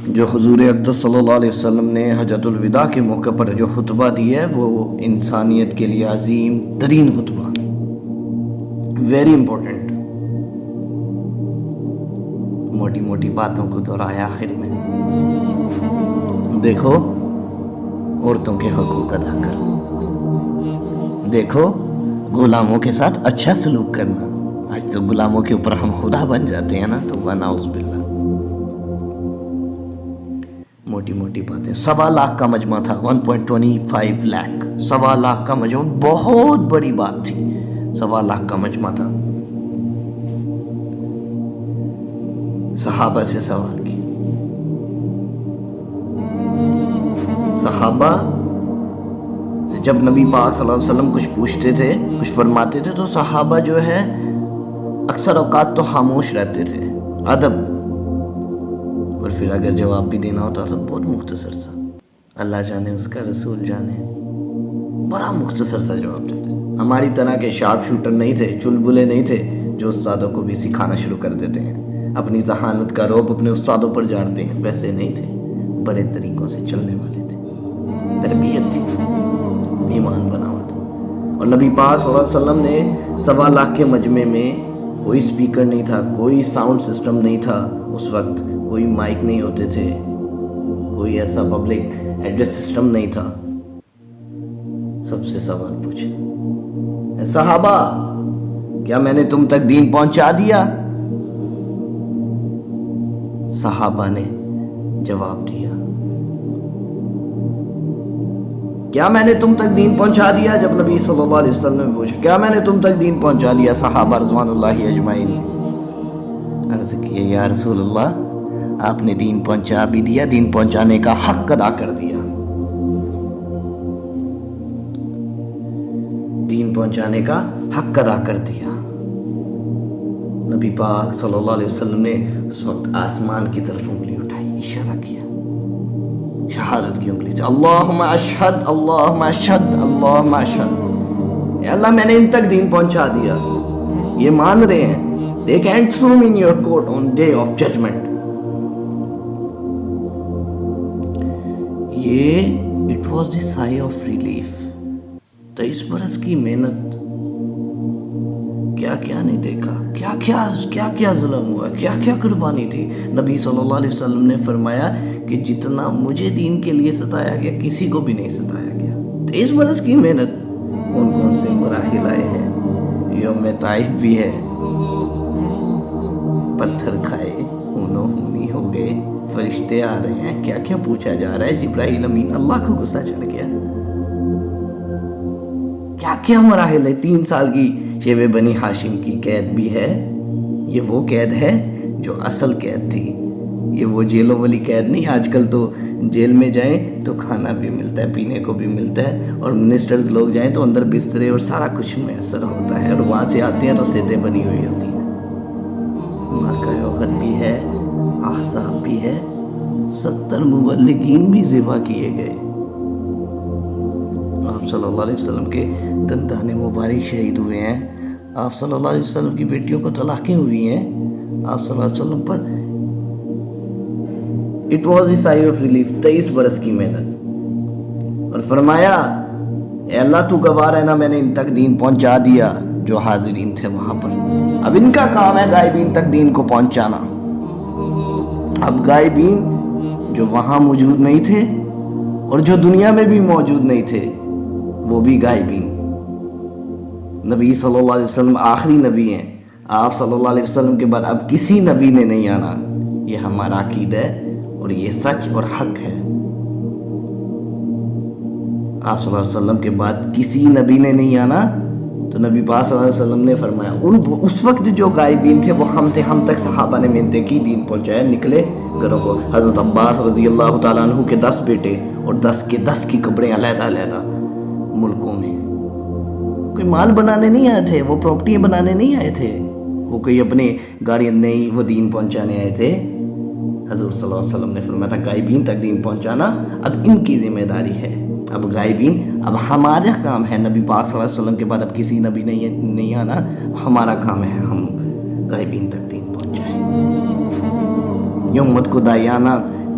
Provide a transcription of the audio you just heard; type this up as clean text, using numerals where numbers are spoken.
جو حضور اقدس صلی اللہ علیہ وسلم نے حجۃ الوداع کے موقع پر جو خطبہ دیا ہے وہ انسانیت کے لیے عظیم ترین خطبہ، ویری امپورٹنٹ. موٹی موٹی باتوں کو دہرایا آخر میں. دیکھو عورتوں کے حقوق ادا کرو، دیکھو غلاموں کے ساتھ اچھا سلوک کرنا. آج تو غلاموں کے اوپر ہم خدا بن جاتے ہیں نا، تو نعوذ باللہ. موٹی موٹی باتیں. 1.25 لاکھ کا مجمع تھا، 1.25 لاکھ، 1.25 لاکھ کا مجمع بہت بڑی بات تھی. 1.25 لاکھ کا مجمع تھا. صحابہ سے سوال کی. صحابہ سے جب نبی پاک صلی اللہ علیہ وسلم کچھ پوچھتے تھے، کچھ فرماتے تھے، تو صحابہ جو ہے اکثر اوقات تو خاموش رہتے تھے، ادب. اور پھر اگر جواب بھی دینا ہوتا تو بہت مختصر سا، اللہ جانے اس کا رسول جانے، بڑا مختصر سا جواب دیتے تھے. ہماری طرح کے شارپ شوٹر نہیں تھے، چلبلے نہیں تھے جو استادوں کو بھی سکھانا شروع کر دیتے ہیں، اپنی ذہانت کا روب اپنے استادوں پر جاڑتے ہیں. ویسے نہیں تھے، بڑے طریقوں سے چلنے والے تھے. تربیت تھی، ایمان بنا ہوا تھا. اور نبی پاک صلی اللہ علیہ وسلم نے 1.25 لاکھ کے مجمع میں کوئی سپیکر نہیں تھا، کوئی ساؤنڈ سسٹم نہیں تھا اس وقت، کوئی مائک نہیں ہوتے تھے، کوئی ایسا پبلک ایڈریس سسٹم نہیں تھا. سب سے سوال پوچھے، اے صحابہ کیا میں نے تم تک دین پہنچا دیا؟ صحابہ نے جواب دیا، کیا میں نے تم تک دین پہنچا دیا؟ جب نبی صلی اللہ علیہ وسلم نے پوچھا کیا میں نے تم تک دین پہنچا دیا، صحابہ رضوان اللہ اجمعین نے عرض کیا، یا رسول اللہ آپ نے دین پہنچا بھی دیا، دین پہنچانے کا حق ادا کر دیا. دین پہنچانے کا حق ادا کر دیا. نبی پاک صلی اللہ علیہ وسلم نے اس وقت آسمان کی طرف انگلی اٹھائی، اشارہ کیا شہادت کی انگلی سے، اللہم اشہد اللہم اشہد اللہم اشہد. اے اللہ میں نے ان تک دین پہنچا دیا، یہ مان رہے ہیں. They can't sue me in your court on day of judgment. یہ it was the sigh of relief. 23 برس کی محنت، کیا کیا نہیں دیکھا، کیا کیا ظلم ہوا، کیا کیا قربانی تھی. نبی صلی اللہ علیہ وسلم نے فرمایا کہ جتنا مجھے دین کے لیے ستایا گیا کسی کو بھی نہیں ستایا گیا. 23 برس کی محنت. کون کون سے مراحل آئے ہیں، یوم طائف بھی ہے، پتھر کھائے، ہونو ہونی ہو گئے، فرشتے آ رہے ہیں، کیا کیا پوچھا جا رہا ہے. جبرائیل امین، اللہ کو غصہ چڑھ گیا. کیا کیا مراحل ہے. 3 سال کی شیب بنی ہاشم کی قید بھی ہے. یہ وہ قید ہے جو اصل قید تھی، یہ وہ جیلوں والی قید نہیں. آج کل تو جیل میں جائیں تو کھانا بھی ملتا ہے، پینے کو بھی ملتا ہے، اور منسٹرز لوگ جائیں تو اندر بسترے اور سارا کچھ میسر ہوتا ہے، اور وہاں سے آتے ہیں تو سیٹیں بنی ہوئی ہوتی ہیں. مارکہ وقت بھی ہے، احزاب بھی ہے، 70 مبلغین بھی ذبح کیے گئے. آپ صلی اللہ علیہ وسلم کے دندان مبارک شہید ہوئے ہیں. آپ صلی اللہ علیہ وسلم کی بیٹیوں کو طلاقیں ہوئی ہیں. آپ صلی اللہ علیہ وسلم پر it was a sigh of relief. 23 برس کی محنت. اور فرمایا اے اللہ تو گواہ ہے نا، میں نے ان تک دین پہنچا دیا جو حاضرین تھے وہاں پر. اب ان کا کام ہے غائبین تک دین کو پہنچانا. اب غائبین جو وہاں موجود نہیں تھے اور جو دنیا میں بھی موجود نہیں تھے وہ بھی غائبین. نبی صلی اللہ علیہ وسلم آخری نبی ہیں. آپ صلی اللہ علیہ وسلم کے بعد اب کسی نبی نے نہیں آنا. یہ ہمارا عقیدہ ہے اور یہ سچ اور حق ہے. آپ صلی اللہ علیہ وسلم کے بعد کسی نبی نے نہیں آنا. تو نبی پاک صلی اللہ علیہ وسلم نے فرمایا اس وقت جو غائبین تھے وہ ہم تھے. ہم تک صحابہ نے محنتیں کی، دین پہنچایا، نکلے گھروں کو. حضرت عباس رضی اللہ تعالیٰ عنہ کے 10 بیٹے اور 10 کے 10 کی قبریں علیحدہ علیحدہ ملکوں میں. کوئی مال بنانے نہیں آئے تھے، وہ پراپرٹیاں بنانے نہیں آئے تھے، وہ کوئی اپنے گاڑیاں نہیں، وہ دین پہنچانے آئے تھے. حضور صلی اللہ علیہ وسلم نے فرمایا تھا غائبین تک دین پہنچانا اب ان کی ذمہ داری ہے. اب غائبین، اب ہمارا کام ہے. نبی پاک صلی اللہ علیہ وسلم کے بعد اب کسی نبی نہیں آنا. ہمارا کام ہے ہم غائبین تک دین پہنچائیں. یہ امت کو دایانہ